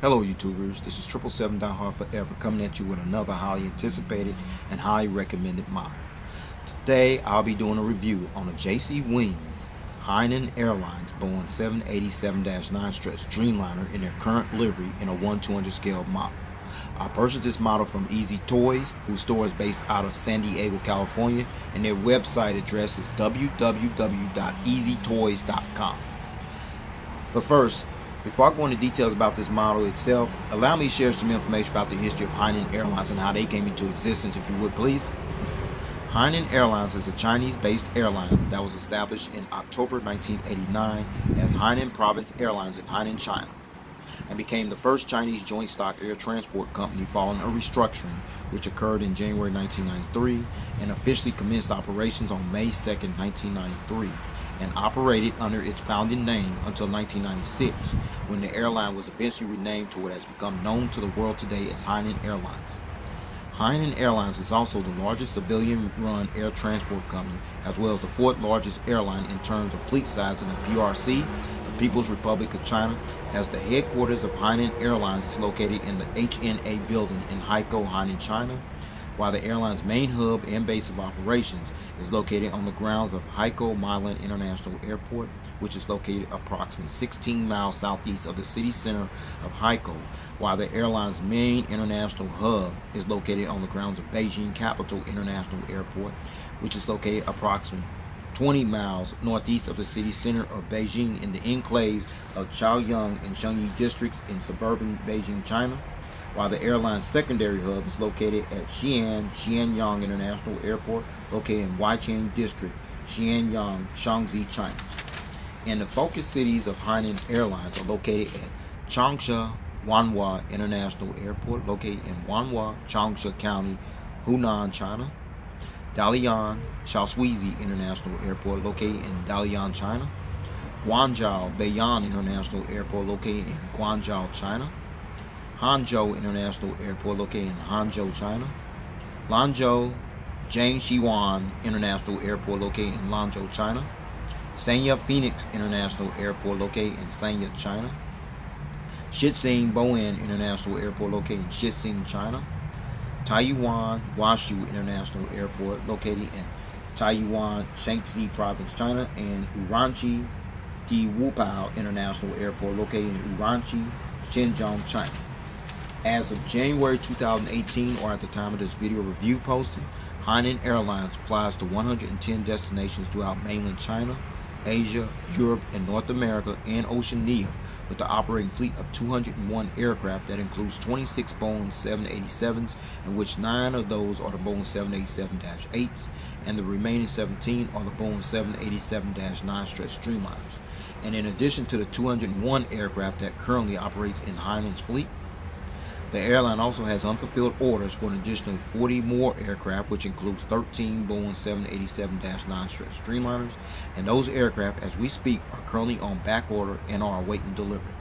Hello YouTubers, this is 777 Forever coming at you with another highly anticipated and highly recommended model. Today I'll be doing a review on a JC Wings Hainan Airlines Boeing 787-9 Struts Dreamliner in their current livery in a 1/200 scale model. I purchased this model from Easy Toys, whose store is based out of San Diego, California, and their website address is www.easytoys.com. But first, before I go into details about this model itself, allow me to share some information about the history of Hainan Airlines and how they came into existence, if you would please. Hainan Airlines is a Chinese-based airline that was established in October 1989 as Hainan Province Airlines in Hainan, China, and became the first Chinese joint stock air transport company following a restructuring which occurred in January 1993 and officially commenced operations on May 2, 1993. And operated under its founding name until 1996, when the airline was eventually renamed to what has become known to the world today as Hainan Airlines. Hainan Airlines is also the largest civilian-run air transport company, as well as the fourth largest airline in terms of fleet size in the PRC, the People's Republic of China, as the headquarters of Hainan Airlines is located in the HNA building in Haikou, Hainan, China, while the airline's main hub and base of operations is located on the grounds of Haikou Meilan International Airport, which is located approximately 16 miles southeast of the city center of Haikou, while the airline's main international hub is located on the grounds of Beijing Capital International Airport, which is located approximately 20 miles northeast of the city center of Beijing in the enclaves of Chaoyang and Shangyi districts in suburban Beijing, China, while the airline's secondary hub is located at Xianyang International Airport, located in Weicheng District, Xianyang, Shaanxi, China. And the focus cities of Hainan Airlines are located at Changsha Wanhua International Airport, located in Wanhua, Changsha County, Hunan, China; Dalian Shaoxi International Airport, located in Dalian, China; Guangzhou Beiyan International Airport, located in Guangzhou, China; Hangzhou International Airport, located in Hangzhou, China; Lanzhou Jiangxiwan International Airport, located in Lanzhou, China; Sanya Phoenix International Airport, located in Sanya, China; Shixing Boeing International Airport, located in Shixing, China; Taiyuan Washu International Airport, located in Taiyuan, Shaanxi Province, China; and Uranchi Diwupao International Airport, located in Uranchi, Xinjiang, China. As of January 2018, or at the time of this video review posting, Hainan Airlines flies to 110 destinations throughout mainland China, Asia, Europe, and North America, and Oceania, with the operating fleet of 201 aircraft that includes 26 Boeing 787s, in which 9 of those are the Boeing 787-8s, and the remaining 17 are the Boeing 787-9 Struts Dreamliners. And in addition to the 201 aircraft that currently operates in Hainan's fleet, the airline also has unfulfilled orders for an additional 40 more aircraft, which includes 13 Boeing 787-9 Struts Dreamliners, and those aircraft, as we speak, are currently on back order and are awaiting delivery.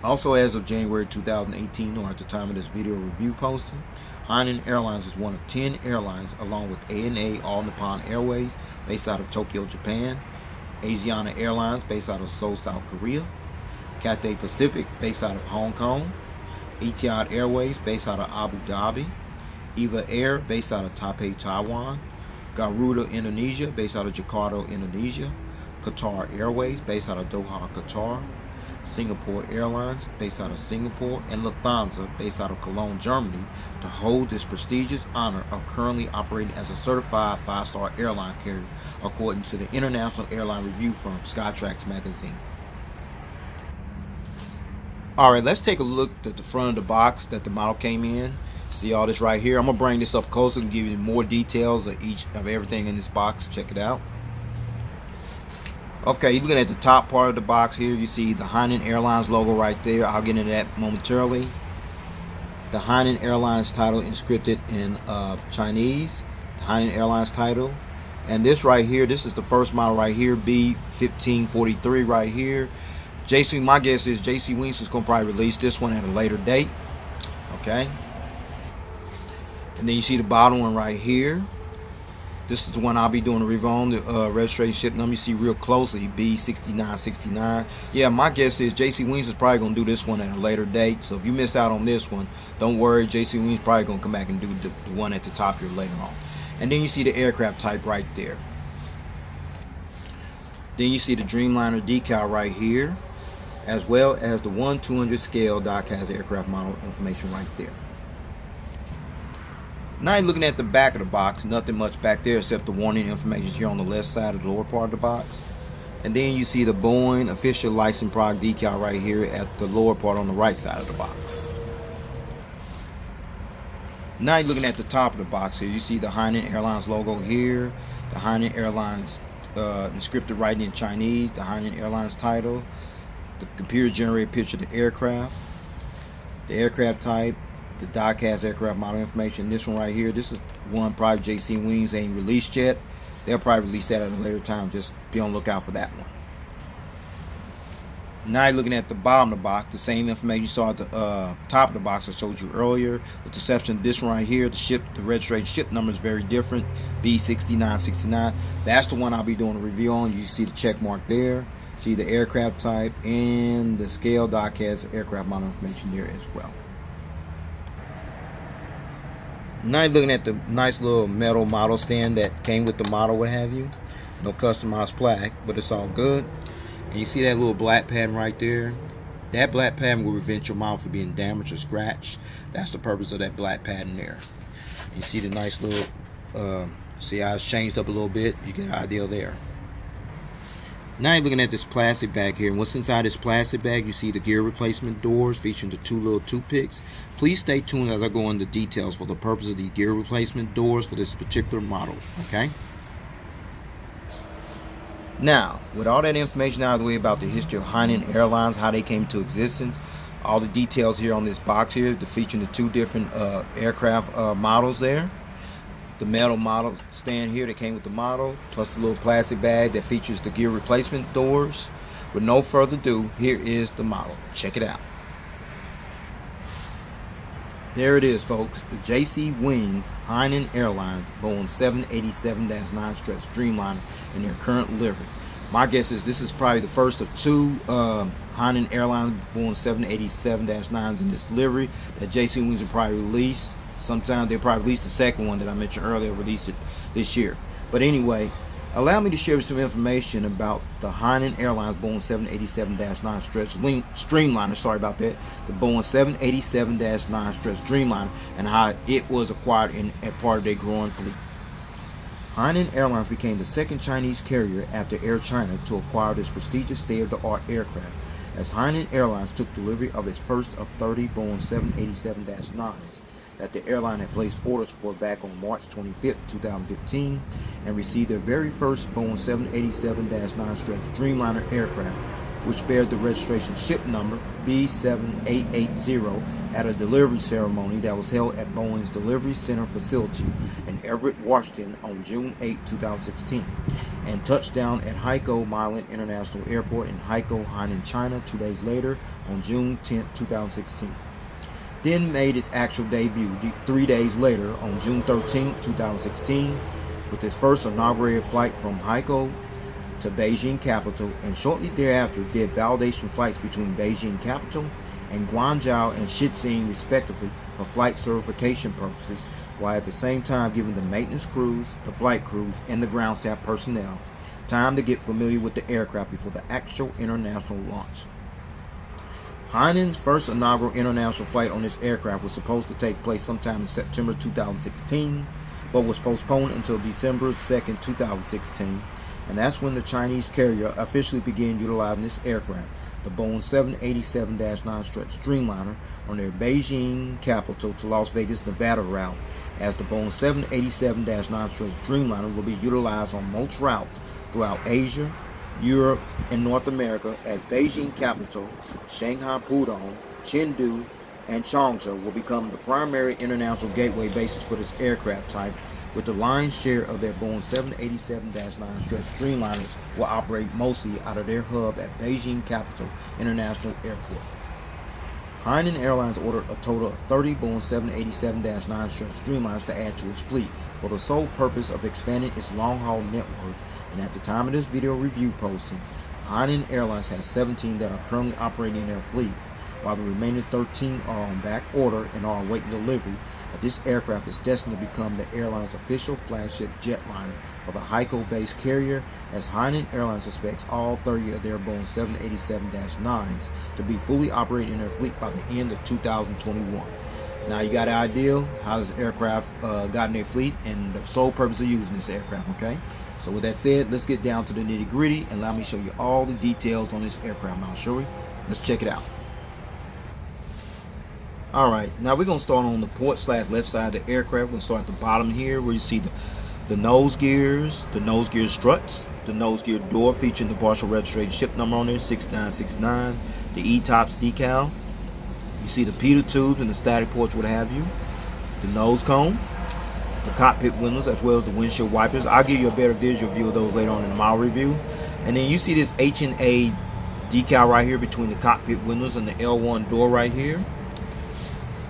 Also, as of January 2018, or at the time of this video review posting, Hainan Airlines is one of 10 airlines, along with ANA All Nippon Airways, based out of Tokyo, Japan; Asiana Airlines, based out of Seoul, South Korea; Cathay Pacific, based out of Hong Kong; Etihad Airways, based out of Abu Dhabi; Eva Air, based out of Taipei, Taiwan; Garuda Indonesia, based out of Jakarta, Indonesia; Qatar Airways, based out of Doha, Qatar; Singapore Airlines, based out of Singapore; and Lufthansa, based out of Cologne, Germany, to hold this prestigious honor of currently operating as a certified 5-star airline carrier, according to the International Airline Review firm Skytrax magazine. Alright, let's take a look at the front of the box that the model came in. See all this right here? I'm going to bring this up closer and give you more details of everything in this box. Check it out. Okay, you're looking at the top part of the box here. You see the Hainan Airlines logo right there. I'll get into that momentarily. The Hainan Airlines title inscripted in Chinese. The Hainan Airlines title. And this right here, this is the first model right here, B1543 right here. My guess is JC Wings is going to probably release this one at a later date. Okay. And then you see the bottom one right here. This is the one I'll be doing a review on. The registration ship number you see real closely, B787-9. Yeah, my guess is JC Wings is probably going to do this one at a later date. So if you miss out on this one, don't worry. JC Wings is probably going to come back and do the one at the top here later on. And then you see the aircraft type right there. Then you see the Dreamliner decal right here, as well as the 1/200 scale diecast aircraft model information right there. Now you're looking at the back of the box. Nothing much back there except the warning information here on the left side of the lower part of the box. And then you see the Boeing official license product decal right here at the lower part on the right side of the box. Now you're looking at the top of the box here. You see the Hainan Airlines logo here, the Hainan Airlines inscripted writing in Chinese, the Hainan Airlines title, the computer generated picture of the aircraft type, the diecast aircraft model information. This one right here, this is one probably JC Wings ain't released yet. They'll probably release that at a later time. Just be on the lookout for that one. Now you're looking at the bottom of the box, the same information you saw at the top of the box I showed you earlier, with the exception of this one right here. The registration ship number is very different, B6969. That's the one I'll be doing a review on. You see the check mark there, see the aircraft type and the scale diecast aircraft model information there as well. Now you're looking at the nice little metal model stand that came with the model, what have you. No customized plaque, but it's all good. And you see that little black pattern right there? That black pattern will prevent your model from being damaged or scratched. That's the purpose of that black pattern there. You see the nice little, see how it's changed up a little bit? You get an idea there. Now you're looking at this plastic bag here, and what's inside this plastic bag? You see the gear replacement doors featuring the two little toothpicks. Please stay tuned as I go into details for the purpose of the gear replacement doors for this particular model, okay? Now, with all that information out of the way about the history of Hainan Airlines, how they came to existence, all the details here on this box here, featuring the two different aircraft models there. The metal model stand here that came with the model, plus the little plastic bag that features the gear replacement doors. With no further ado, here is the model. Check it out. There it is, folks. The JC Wings Hainan Airlines Boeing 787-9 Struts Dreamliner in their current livery. My guess is this is probably the first of two Hainan Airlines Boeing 787-9s in this livery that JC Wings will probably release. Sometime they'll probably release the second one that I mentioned earlier, release it this year. But anyway, allow me to share some information about the Hainan Airlines Boeing 787-9 Struts Dreamliner. Sorry about that. The Boeing 787-9 Struts Dreamliner and how it was acquired as part of their growing fleet. Hainan Airlines became the second Chinese carrier after Air China to acquire this prestigious state-of-the-art aircraft, as Hainan Airlines took delivery of its first of 30 Boeing 787-9s. That the airline had placed orders for back on March 25, 2015, and received their very first Boeing 787-9 Struts Dreamliner aircraft, which bears the registration ship number B7880 at a delivery ceremony that was held at Boeing's Delivery Center facility in Everett, Washington on June 8, 2016, and touched down at Haikou Meilan International Airport in Haikou, Hainan, China 2 days later on June 10, 2016. Then made its actual debut 3 days later on June 13, 2016, with its first inaugurated flight from Haikou to Beijing capital, and shortly thereafter did validation flights between Beijing capital and Guangzhou and Shenzhen respectively for flight certification purposes, while at the same time giving the maintenance crews, the flight crews, and the ground staff personnel time to get familiar with the aircraft before the actual international launch. Hainan's first inaugural international flight on this aircraft was supposed to take place sometime in September 2016, but was postponed until December 2, 2016, and that's when the Chinese carrier officially began utilizing this aircraft, the Boeing 787-9 Struts Dreamliner, on their Beijing capital to Las Vegas, Nevada route, as the Boeing 787-9 Struts Dreamliner will be utilized on most routes throughout Asia, Europe, and North America, as Beijing capital, Shanghai Pudong, Chengdu, and Changsha will become the primary international gateway bases for this aircraft type, with the lion's share of their Boeing 787-9 Struts Dreamliners will operate mostly out of their hub at Beijing Capital International Airport. Hainan Airlines ordered a total of 30 Boeing 787-9 Struts Dreamliners to add to its fleet for the sole purpose of expanding its long-haul network, and at the time of this video review posting, Hainan Airlines has 17 that are currently operating in their fleet, while the remaining 13 are on back order and are awaiting delivery, as this aircraft is destined to become the airline's official flagship jetliner for the Haikou-based carrier, as Hainan Airlines expects all 30 of their Boeing 787-9s to be fully operating in their fleet by the end of 2021. Now you got an idea how this aircraft got in their fleet and the sole purpose of using this aircraft, okay? So with that said, let's get down to the nitty gritty and allow me to show you all the details on this aircraft now, shall we? Let's check it out. Alright, now we're going to start on the port/left side of the aircraft. We're going to start at the bottom here where you see the nose gears, the nose gear struts, the nose gear door featuring the partial registration ship number on there, 6969, the E-tops decal. You see the pitot tubes and the static ports, what have you, the nose cone, the cockpit windows, as well as the windshield wipers. I'll give you a better visual view of those later on in my review. And then you see this H&A decal right here between the cockpit windows and the L1 door right here.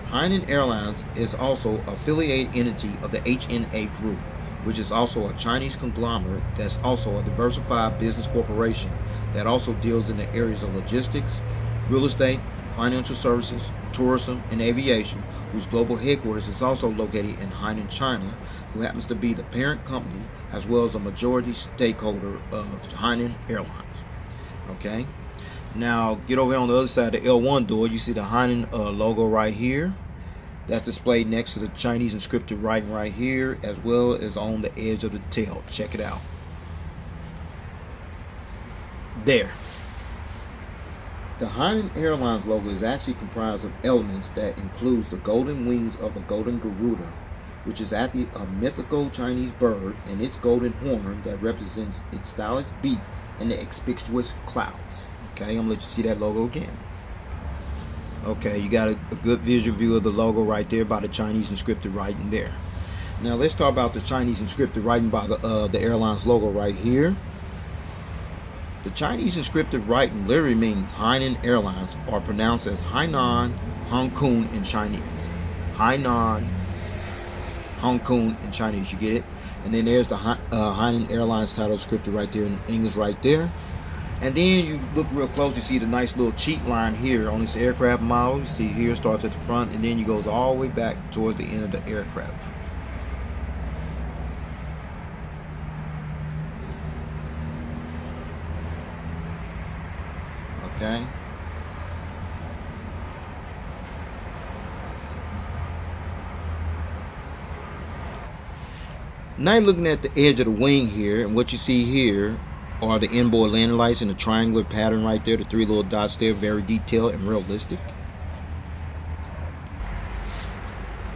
Hainan Airlines is also an affiliated entity of the HNA Group, which is also a Chinese conglomerate that's also a diversified business corporation that also deals in the areas of logistics, real estate, financial services, tourism, and aviation, whose global headquarters is also located in Hainan, China, who happens to be the parent company as well as a majority stakeholder of Hainan Airlines. Okay. Now get over here on the other side of the L1 door. You see the Hainan logo right here. That's displayed next to the Chinese inscripted writing right here, as well as on the edge of the tail. Check it out. There. The Hainan Airlines logo is actually comprised of elements that includes the golden wings of a golden Garuda, which is actually a mythical Chinese bird, and its golden horn that represents its stylish beak and the conspicuous clouds. Okay, I'm gonna let you see that logo again. Okay, you got a good visual view of the logo right there by the Chinese inscripted writing there. Now let's talk about the Chinese inscripted writing by the airline's logo right here. The Chinese inscripted writing literally means Hainan Airlines, or pronounced as Hainan Haikou in Chinese. Hainan Haikou in Chinese, you get it? And then there's the Hainan Airlines title scripted right there in English right there. And then you look real close, you see the nice little cheat line here on this aircraft model. You see here starts at the front and then you goes all the way back towards the end of the aircraft. Okay. Now you're looking at the edge of the wing here, and what you see here are the inboard landing lights in the triangular pattern right there, the three little dots there, very detailed and realistic.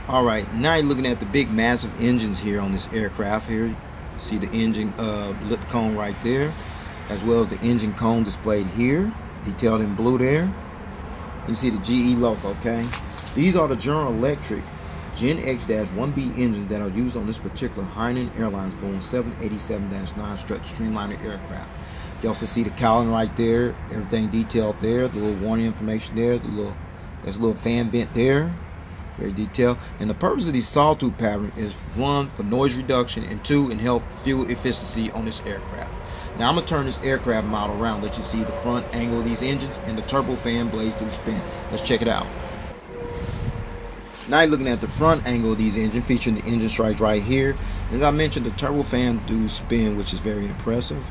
Alright, now you're looking at the big massive engines here on this aircraft here. You see the engine lip cone right there, as well as the engine cone displayed here, detailed in blue there. You see the GE logo, okay? These are the General Electric Gen X-1B engines that are used on this particular Hainan Airlines Boeing 787-9 Struts Dreamliner aircraft. You also see the cowling right there, everything detailed there, the little warning information there, there's a little fan vent there, very detailed. And the purpose of these sawtooth pattern is one, for noise reduction, and two, in help fuel efficiency on this aircraft. Now I'm going to turn this aircraft model around, let you see the front angle of these engines and the turbofan blades do spin. Let's check it out. Now you're looking at the front angle of these engines, featuring the engine stripes right here. As I mentioned, the turbofan do spin, which is very impressive.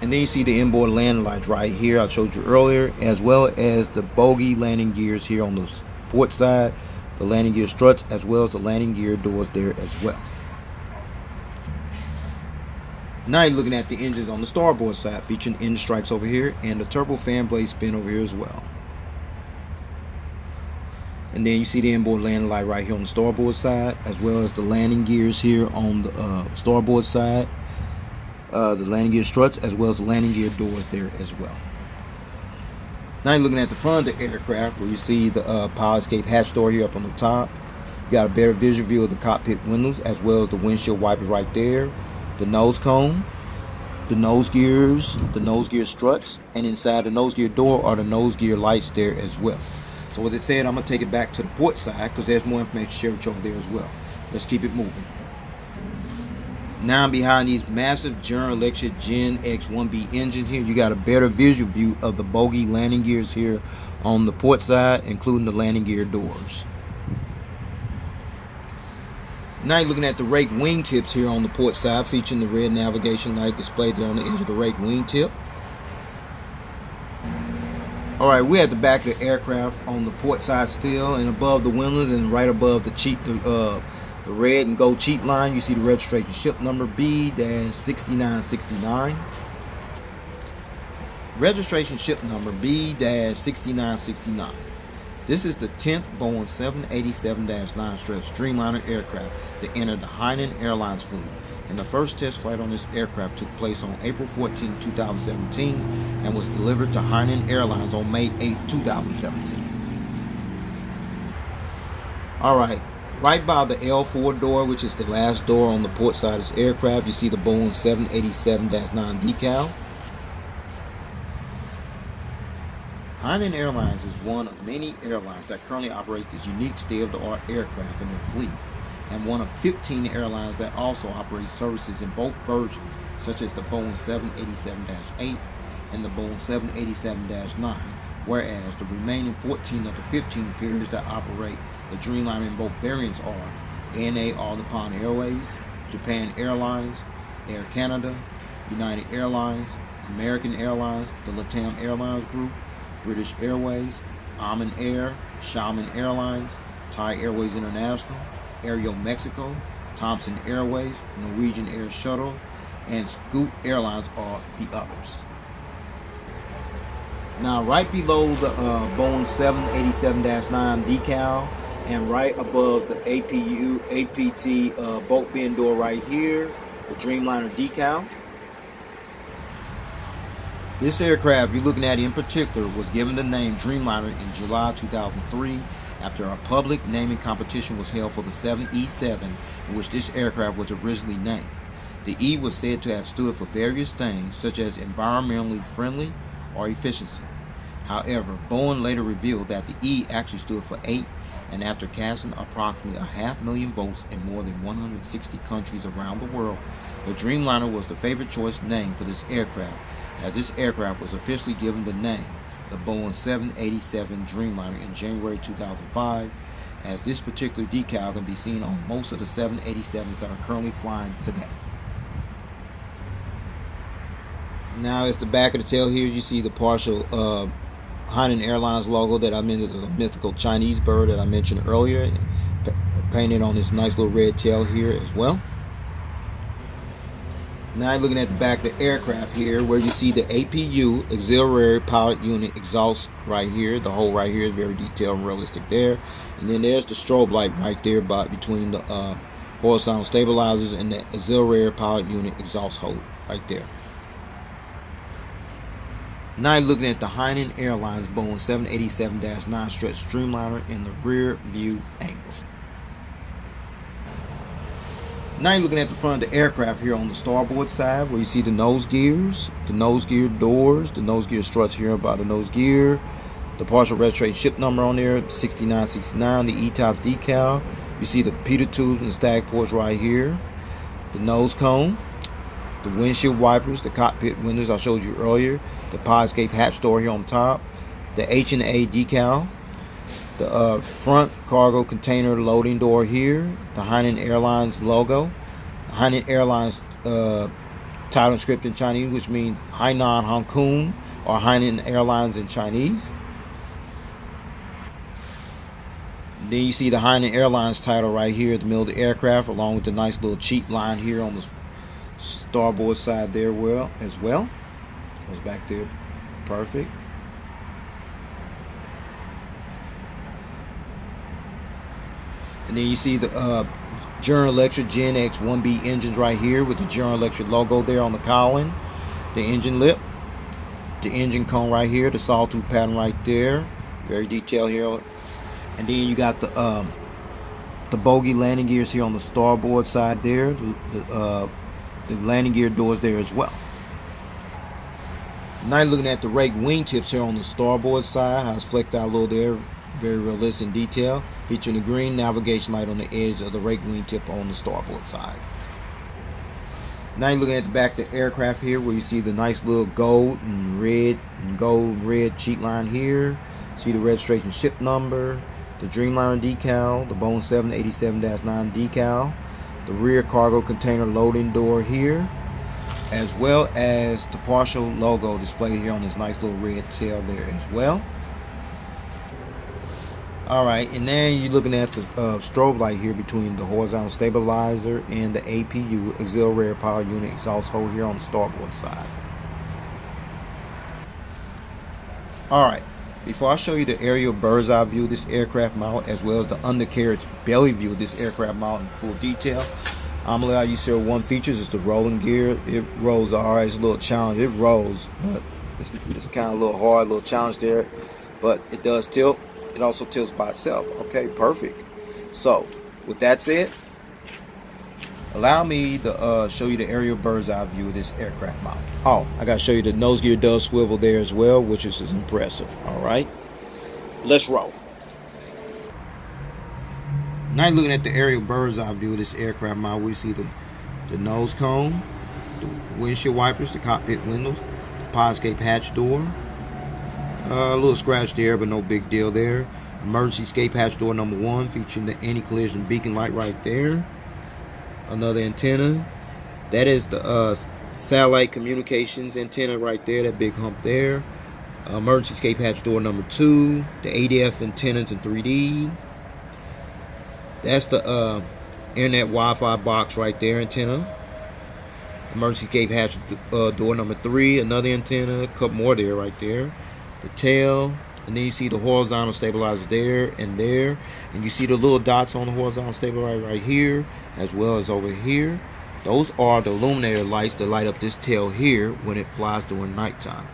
And then you see the inboard landing lights right here I showed you earlier, as well as the bogie landing gears here on the port side, the landing gear struts, as well as the landing gear doors there as well. Now you're looking at the engines on the starboard side, featuring engine stripes over here and the turbofan blade spin over here as well. And then you see the inboard landing light right here on the starboard side, as well as the landing gears here on the starboard side, the landing gear struts, as well as the landing gear doors there as well. Now you're looking at the front of the aircraft, where you see the power escape hatch door here up on the top. You got a better visual view of the cockpit windows, as well as the windshield wipers right there, the nose cone, the nose gears, the nose gear struts, and inside the nose gear door are the nose gear lights there as well. So with it said, I'm going to take it back to the port side because there's more information to share with you over there as well. Let's keep it moving. Now I'm behind these massive General Electric Gen X 1B engines here. You got a better visual view of the bogie landing gears here on the port side, including the landing gear doors. Now you're looking at the Raked Wingtips here on the port side, featuring the red navigation light displayed there on the edge of the Raked Wingtip. Alright, we're at the back of the aircraft on the port side still, and above the windows and right above the red and gold cheat line, you see the registration ship number B-6969. Registration ship number B-6969. This is the 10th Boeing 787-9 Struts Dreamliner aircraft that entered the Hainan Airlines fleet, and the first test flight on this aircraft took place on April 14, 2017 and was delivered to Hainan Airlines on May 8, 2017. Alright, right by the L4 door, which is the last door on the port side of this aircraft, you see the Boeing 787-9 decal. Hainan Airlines is one of many airlines that currently operates this unique state-of-the-art aircraft in their fleet, and one of 15 airlines that also operate services in both versions, such as the Boeing 787-8 and the Boeing 787-9, whereas the remaining 14 of the 15 carriers that operate the Dreamliner in both variants are ANA All Nippon Airways, Japan Airlines, Air Canada, United Airlines, American Airlines, the LATAM Airlines Group, British Airways, Aman Air, Xiamen Airlines, Thai Airways International, Aereo Mexico, Thompson Airways, Norwegian Air Shuttle, and Scoot Airlines are the others. Now right below the Boeing 787-9 decal and right above the APT boat bin door right here, the Dreamliner decal. This aircraft you're looking at in particular was given the name Dreamliner in July 2003 after a public naming competition was held for the 7E7, in which this aircraft was originally named. The E was said to have stood for various things such as environmentally friendly or efficiency. However, Boeing later revealed that the E actually stood for 8, and after casting approximately 500,000 votes in more than 160 countries around the world, the Dreamliner was the favorite choice name for this aircraft, as this aircraft was officially given the name the Boeing 787 Dreamliner in January 2005, as this particular decal can be seen on most of the 787s that are currently flying today. Now it's the back of the tail here. You see the partial Hainan Airlines logo that I mentioned is a mythical Chinese bird that I mentioned earlier, painted on this nice little red tail here as well. Now you're looking at the back of the aircraft here, where you see the APU, Auxiliary Powered Unit exhaust right here. The hole right here is very detailed and realistic there. And then there's the strobe light right there between the horizontal stabilizers and the Auxiliary Powered Unit exhaust hole right there. Now you're looking at the Hainan Airlines Boeing 787-9 Struts Dreamliner in the rear view angle. Now you're looking at the front of the aircraft here on the starboard side, where you see the nose gears, the nose gear doors, the nose gear struts here by the nose gear, the partial registration ship number on there, 6969, the E-Tops decal. You see the pitot tubes and stag ports right here, the nose cone, the windshield wipers, the cockpit windows I showed you earlier, the pod escape hatch door here on top, the H&A decal, the front cargo container loading door here, the Hainan Airlines logo, the Hainan Airlines title and script in Chinese, which means Hainan Haikou or Hainan Airlines in Chinese. Then you see the Hainan Airlines title right here at the middle of the aircraft, along with the nice little cheat line here on the starboard side there as well. Goes back there, perfect. And then you see the General Electric Gen X 1B engines right here with the General Electric logo there on the cowling, the engine lip, the engine cone right here, the sawtooth pattern right there, very detailed here. And then you got the bogie landing gears here on the starboard side there, the landing gear doors there as well. Now you're looking at the Raked Wingtips here on the starboard side. How it's flecked out a little there. Very realistic in detail. Featuring the green navigation light on the edge of the Raked Wingtip on the starboard side. Now you're looking at the back of the aircraft here, where you see the nice little gold and red cheat line here. See the registration ship number, the Dreamliner decal, the Boeing 787-9 decal, the rear cargo container loading door here, as well as the partial logo displayed here on this nice little red tail there as well. Alright, and then you're looking at the strobe light here between the horizontal stabilizer and the APU, auxiliary power unit exhaust hole here on the starboard side. Alright, before I show you the aerial bird's eye view of this aircraft model, as well as the undercarriage belly view of this aircraft model in full detail, I'm going to allow you to see one features is the rolling gear. It rolls alright, it's a little challenge. It rolls, but it's kind of a little hard, a little challenge there, but it does tilt. It also tilts by itself. Okay, perfect. So, with that said, allow me to show you the aerial bird's eye view of this aircraft model. Oh, I got to show you the nose gear does swivel there as well, which is impressive. All right, let's roll. Now you're looking at the aerial bird's eye view of this aircraft model. We see the nose cone, the windshield wipers, the cockpit windows, the pod escape hatch door. A little scratch there, but no big deal there. Emergency escape hatch door number 1, featuring the anti-collision beacon light right there. Another antenna. That is the satellite communications antenna right there, that big hump there. Emergency escape hatch door number 2. The ADF antennas in 3D. That's the internet Wi-Fi box right there, antenna. Emergency escape hatch door number 3. Another antenna. A couple more there right there. The tail, and then you see the horizontal stabilizer there, and you see the little dots on the horizontal stabilizer right here, as well as over here. Those are the illuminator lights that light up this tail here when it flies during nighttime.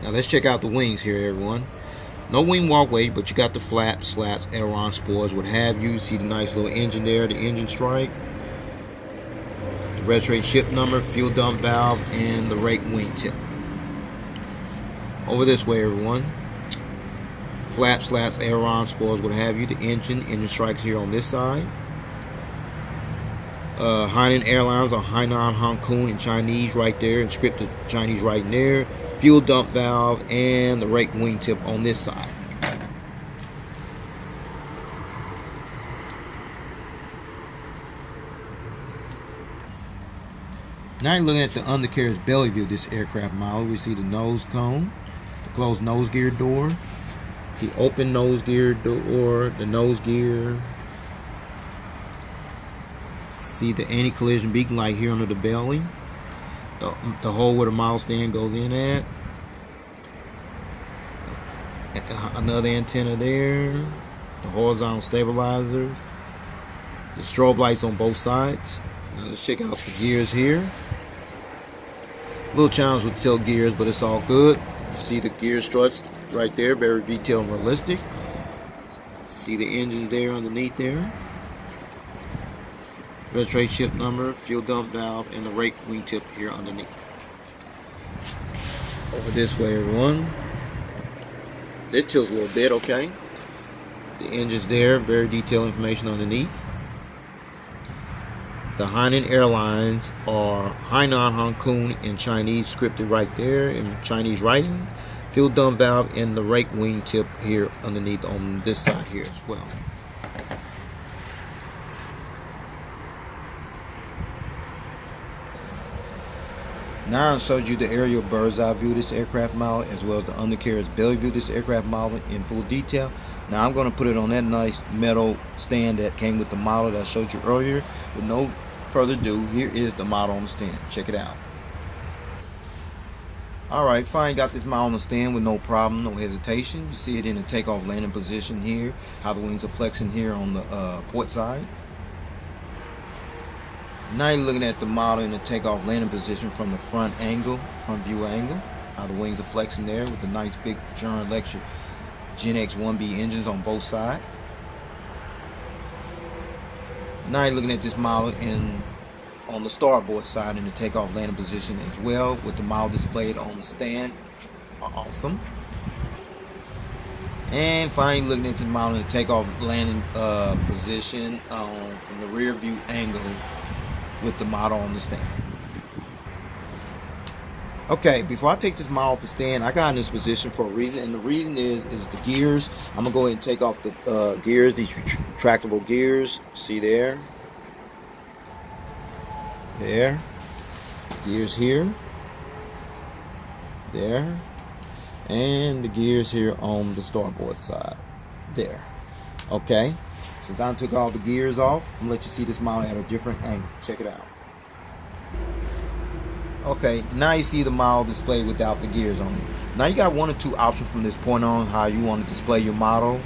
Now let's check out the wings here, everyone. No wing walkway, but you got the flaps, slats, aileron spoilers, what have you. See the nice little engine there, the engine stripe, the registration ship number, fuel dump valve, and the Raked Wingtip. Over this way, everyone. Flaps, slats, aileron, spoilers, what have you. The engine strikes here on this side. Hainan Airlines or Hainan Haikou in Chinese right there, inscripted Chinese right there. Fuel dump valve and the Raked Wingtip on this side. Now you're looking at the undercarriage belly view of this aircraft model. We see the nose cone, the closed nose gear door, the open nose gear door, the nose gear. See the anti-collision beacon light here under the belly. The hole where the model stand goes in at. Another antenna there. The horizontal stabilizer. The strobe lights on both sides. Now let's check out the gears here. A little challenge with tilt gears, but it's all good. You see the gear struts right there, very detailed and realistic. See the engines there underneath there. Registration ship number, fuel dump valve, and the Raked Wingtip here underneath. Over this way, everyone. It tilts a little bit, okay. The engines there, very detailed information underneath. The Hainan Airlines are Hainan Haikou in Chinese, scripted right there in Chinese writing. Fuel dump valve and the Raked Wingtip here underneath on this side here as well. Now I showed you the aerial bird's eye view of this aircraft model, as well as the undercarriage belly view of this aircraft model in full detail. Now I'm going to put it on that nice metal stand that came with the model that I showed you earlier. With no further ado, here is the model on the stand. Check it out. Alright, fine, got this model on the stand with no problem, no hesitation. You see it in the takeoff landing position here, how the wings are flexing here on the port side. Now you're looking at the model in the takeoff landing position from the front view angle, how the wings are flexing there with the nice big General Electric Gen X 1B engines on both sides. Now you're looking at this model in on the starboard side in the takeoff landing position as well, with the model displayed on the stand. Awesome. And finally, looking into the model in the takeoff landing position from the rear view angle with the model on the stand. Okay, before I take this model off the stand, I got in this position for a reason, and the reason is the gears. I'm gonna go ahead and take off the gears, these retractable gears. See there, gears here, there, and the gears here on the starboard side, there. Okay, since I took all the gears off, I'm gonna let you see this model at a different angle. Check it out. Okay, now you see the model displayed without the gears on it. Now you got one or two options from this point on how you want to display your model.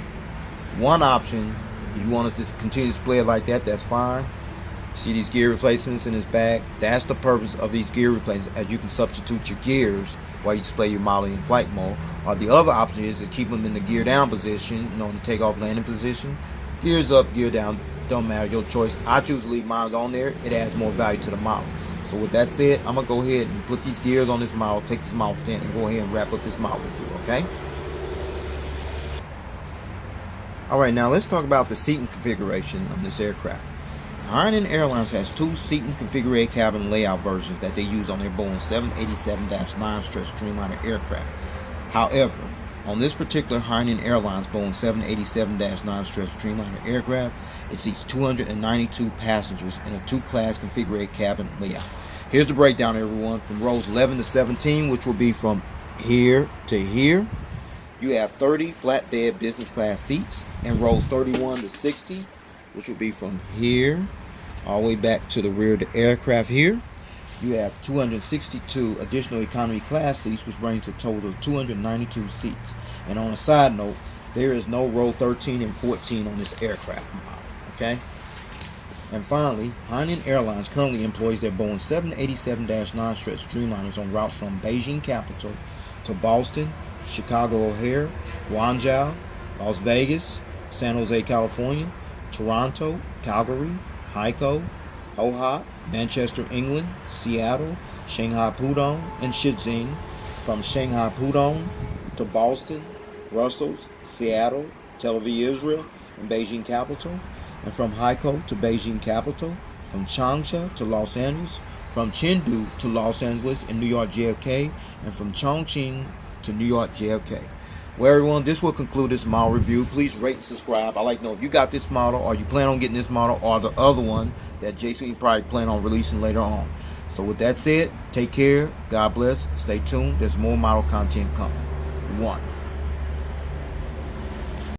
One option, if you want to just continue to display it like that, that's fine. See these gear replacements in this bag? That's the purpose of these gear replacements, as you can substitute your gears while you display your model in flight mode. Or the other option is to keep them in the gear down position, in the takeoff landing position. Gears up, gear down, don't matter, your choice. I choose to leave mine on there. It adds more value to the model. So with that said, I'm going to go ahead and put these gears on this model, take this model stand, and go ahead and wrap up this model review, okay? Alright, now let's talk about the seating configuration of this aircraft. Hainan Airlines has two seating configured cabin layout versions that they use on their Boeing 787-9 Struts Dreamliner aircraft. However, on this particular Hainan Airlines Boeing 787-9 Struts Dreamliner aircraft, it seats 292 passengers in a two-class configured cabin layout. Here's the breakdown, everyone. From rows 11 to 17, which will be from here to here, you have 30 flatbed business class seats, and rows 31 to 60, which will be from here all the way back to the rear of the aircraft here, you have 262 additional economy class seats, which brings a total of 292 seats. And on a side note, there is no row 13 and 14 on this aircraft model, okay? And finally, Hainan Airlines currently employs their Boeing 787-9 Struts Dreamliners on routes from Beijing capital to Boston, Chicago O'Hare, Guangzhou, Las Vegas, San Jose, California, Toronto, Calgary, Haikou, Hoha, Manchester, England, Seattle, Shanghai Pudong, and Shenzhen. From Shanghai Pudong to Boston, Brussels, Seattle, Tel Aviv, Israel, and Beijing capital. And from Haikou to Beijing capital, from Changsha to Los Angeles, from Chengdu to Los Angeles and New York JFK, and from Chongqing to New York JFK. Well, everyone, this will conclude this model review. Please rate and subscribe. I'd like to know if you got this model, or you plan on getting this model, or the other one that Jason probably plan on releasing later on. So with that said, take care, God bless, stay tuned. There's more model content coming. 1.